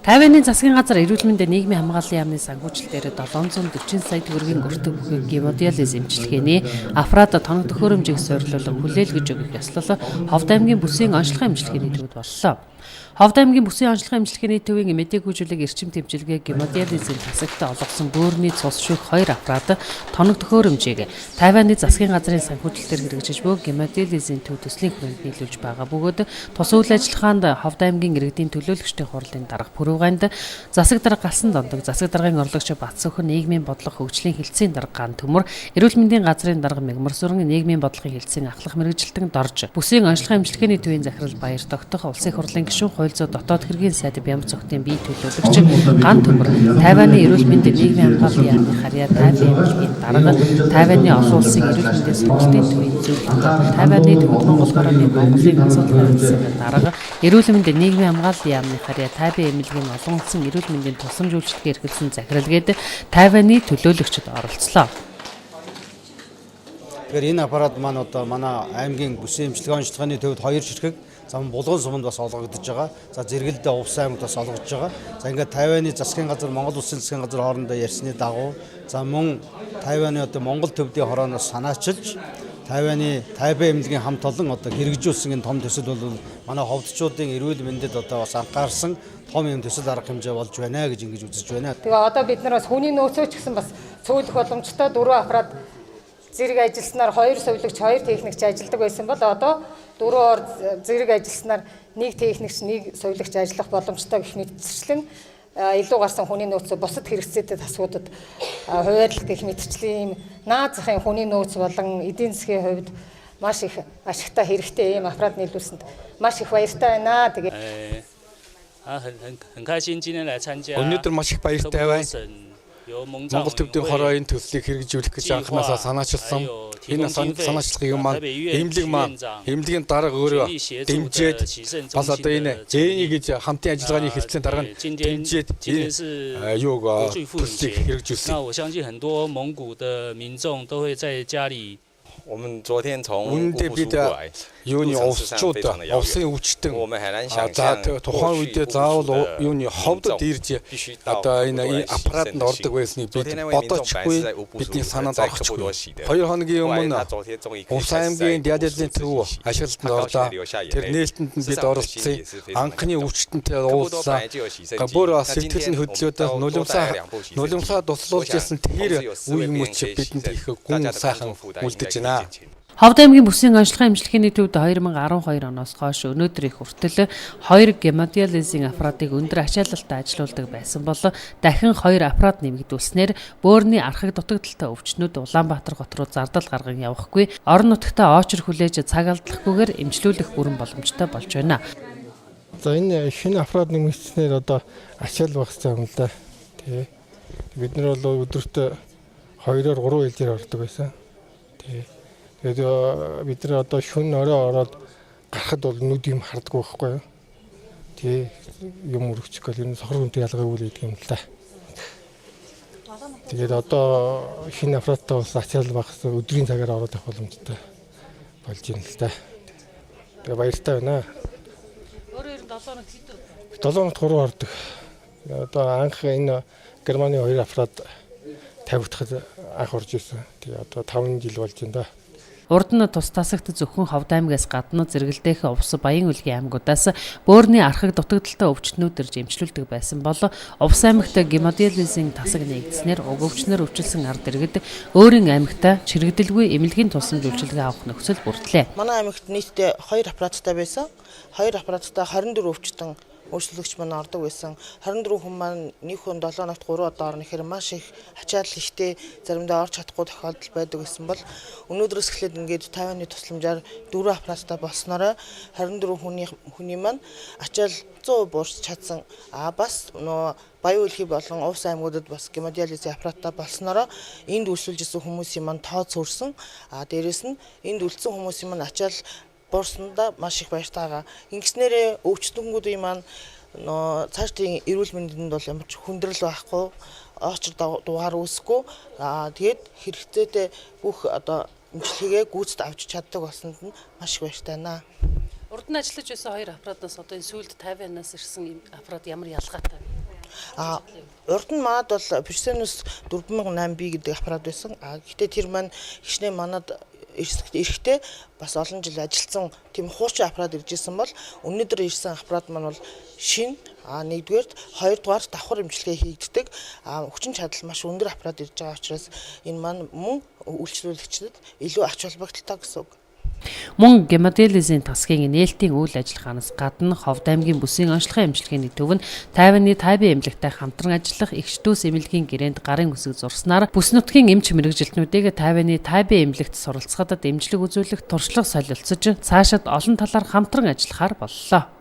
Тайваны засгийн газар эрүүл мэндийн нийгмийн хамгааллын яамны санхүүжилтээр 740 сая төгрөгийн өртөг бүхий гемодиализ эмчилгээний аппарат тоног төхөөрөмжийг суйрлуулан хүлээлгэж өгөх ёслол Ховд аймгийн бүсийн онцлогын эмчилгээний төвд боллоо. Ховд аймгийн бүсийн онцлогын эмчилгээний төвийн мэдээгүйжүүлэг эрчим тэмчилгээ гемодиализийн тасагт олгосон бөөрийн цус шүүх 2 аппарат тоног төхөөрөмжийг Тайваны засгийн газрын санхүүжилтээр хэрэгжиж буй гемодиализийн төв төслийн хүрээнд нийлүүлж байгаа бөгөөд тус үйл ажиллагаанд Ховд аймгийн иргэдийн төлөөлөгчдийн хурлын дарга Пүрэвганд засаг дарга Галсан Дондог, засаг даргын орлогч Батсөхөн, нийгмийн бодлого хөгжлийн хэлтсийн дарга Ган Төмөр, эрүүл мэндийн газрын дарга Мегмар Сүрэн, нийгмийн бодлогын хэлтсийн ахлах мэргэжилтэн Дорж, бүсийн онцлогын эмчилгээний төвийн захирал Баяр Тогтох, улсын хурлын гишүүн Хуйлзуу дотоод хэргийн сайд Бямц Цогтын бие төлөөлөгч Ган Төмөр, Тайваны эрүүл мэндийн нийгмийн хамгааллын яамны харьяа Тайван эмнэлгийн дарга, Тайваны олон улсын эрүүл мэндийн сургалтын төвийн зөвлөлт, Тайваны Төвд Монгол хорооны Монголын асуудлын хэлтсийн дарга, эрүүл мэндийн нийгмийн хамгааллын яамны харьяа Тайван эмнэлгийн олон улсын эрүүл мэндийн тусламж үйлчилгээ эрхэлсэн захиралгээд Тайваны төлөөлөгчд оролцлоо. Тэгэхээр энэ аппарат маань одоо манай аймгийн бүсийн эмчилгээ онцлогын төвд 2 ширхэг зам Булган суманд бас олгогдож байгаа. За Зэрэгэлдээ Увс аймагт бас олгогдож байгаа. За ингээд Тайваны засгийн газар, Монгол улсын засгийн газар хоорондоо ярьсны дагуу за мөн Тайваны одоо Монгол төвдийн хорооноос санаачилж Тайваны Тайбэй эмнэлгийн хамт олон одоо хэрэгжүүлсэн энэ том төсөл бол манай ховдчуудын эрүүл мэндэд одоо бас анхаарсан том юм төсөл арга хэмжээ болж байна гэж ингэж үзэж байна. Тэгээ одоо бид нар бас хүний нөөцөө ч гэсэн бас цөөлөх боломжтой 4 аппарат зэрэг ажилласнаар 2 сувилагч 2 техникч ажилладаг байсан бол одоо 4 ор зэрэг ажилласнаар 1 техникч 1 сувилагч ажиллах боломжтой гэх мэтчлэн илүү гарсан хүний нөөцөө бусад хэрэгцээтэй тасгуудад хуваарлах гэх мэтчлийн наад захын хүний нөөц болон эдийн засгийн хувьд маш их ашигтай хэрэгтэй ийм аппарат нийлүүлсэнд маш их баяртай байна. Тэгээ өнөөдөр маш их баяртай байна. Монгол төвдийн хорооны төслийг хэрэгжүүлэх гэж анхнаасаа санаачилсан. Энэ санаачлагыг маань эмнэлгийн дарга өөрөө дэмжиж бас одоо энэ ЖЭ гэж хамтын ажиллагааны хэлтсийн дарга нь дэмжиж юуг төслийг хэрэгжүүлсэн. 我们昨天从乌布苏过来， юуны улсчууд улсын өвчтөн за тухайн үедээ заавал юуны ховдод ирж одоо энэ аппаратанд ордог байсныг бид бодоочгүй бидний санаанд орчихгүй. 2 хоногийн өмнө Увс аймгийн диализын төв ашиглалтанд орлоо. Тэр нээлтэнд нь бид оролцсон. Анхны өвчтөнтэй уулзлаа. Бүр бас сэтгэл нь хөдлөөд нулимсаа туслуулж ирсэн тэр үе мөч бидэнд их гүн сайхан үлдэж байна. Ховд аймгийн бүсийн онцлогын эмчилгээний төвд 2012 оноос хойш өнөөдөр их хүртэл 2 гемодиализийн аппаратыг өндөр ачаалалтай ажилуулдаг байсан бол дахин 2 аппарат нэмэгдүүлснээр бөөрийн архаг дутагдaltaй өвчнүүд Улаанбаатар хот руу зардал гарган явахгүй орон нутгтаа очор хүлээж цаг алдлахгүйгээр эмчлүүлэх бүрэн боломжтой болж байна. За энэ шинэ аппарат нэмэгдснээр одоо ачаал багассан юм л да. Тий. Бид нар бол өдөртөө 2-3 хэлээр ордог байсан. Тий. Тэгээд бид нар одоо шөнө орой ороод гарахад бол нүд юм хардггүй байхгүй юу? Тий юм өргөчих гэл энэ сохор хүнтэй ялгаагүй л гэдэг юм л да. Тэгээд одоо шинэ аппараттай бас ачаал багассан өдрийн цагаар ороод авах боломжтой болж байна л да. Тэгээд баяртай байна. Өөрөөр 7 хоног хэд вэ? 7 хоног 3 ордог. Одоо анх энэ Германы 2 аппарат тавигдахад анх орж ирсэн. Тэгээд одоо 5 жил болж байна да. Урд нь тус тасагт зөвхөн Ховд аймгаас гадна зэрэгэлдэх Увс Баян үлгийн аймагудаас бөөрийн архаг дутагдaltaй өвчтнүүд ирж эмчлүүлдэг байсан бол Увс аймагт гемодиализийн тасаг нэгдснээр өвчнөр өвчлсөн ард иргэд өөрийн аймагтаа чирэгдэлгүй эмнэлгийн тусламж үйлчилгээ авах нөхцөл бүрдлээ. Манай аймагт нийтдээ 2 аппараттай байсан. 2 аппараттай 24 өвчтөн өөрчлөлөгч маань ордог байсан. 24 хүн маань нэг хүн 7 ногт 3 удаа орно гэхээр маш их ачаал ихтэй заримдаа орж чадахгүй тохиолдол байдаг гэсэн бол өнөөдрөөс эхлээд ингээд Тайваны тусламжаар 4 аппараттай болсноороо 24 хүний маань ачаал 100% буурч чадсан. Бас нөө Баян үлгий болон Увс аймагуудад бас гемодиализийн аппараттай болсноороо энд үйлчилж исэн хүмүүсийн маань тоо цөөрсөн. Дээрээс нь энд үлдсэн хүмүүсийн маань ачаал борсонда маш их баяртайгаа. Ингэснээрээ өвчтөнгүүдийн маань цаашдын эрүүл мэндэнд бол ямар ч хүндрэл байхгүй, очир дугаар үүсэхгүй. Тэгээд хэрэгцээтэй бүх одоо эмчилгээгээ гүйцэд авч чаддаг болсонд нь маш их баяртай байна. Урд нь ажиллаж байсан хоёр аппаратнаас одоо энэ сүүлд 50-аас ирсэн юм аппарат ямар ялгаатай вэ? Урд нь манад бол Personus 4008B гэдэг аппарат байсан. Гэхдээ тэр маань хичнээн манад эрэхтэй бас олон жил ажилласан тийм хуучин аппарат ирж исэн бол өнөөдөр ирсэн аппарат маань бол шинэ нэгдүгээр хоёрдугаар давхар имчилгээ хийгддэг хүчин чадал маш өндөр аппарат ирж байгаа учраас энэ маань мөн үйлчлүүлэгчдэд илүү ач холбогдолтой гэсэн үг. Мөн гемодиализийн тасгийн нээлтийн үйл ажиллагаанаас гадна Ховд аймгийн бүсийн онцлогын эмчилгээний төв нь тайваны тайбан эмнэлэгтэй хамтран ажиллах эгч дүүс эмнэлгийн гэрээнд гарын үсэг зурснаар бүс нутгийн эмч мэрэгжилтнүүдийг тайваны тайбан эмнэлэгт суралцахад дэмжлэг үзүүлэх туршлага солилцож цаашид олон талаар хамтран ажиллахаар боллоо.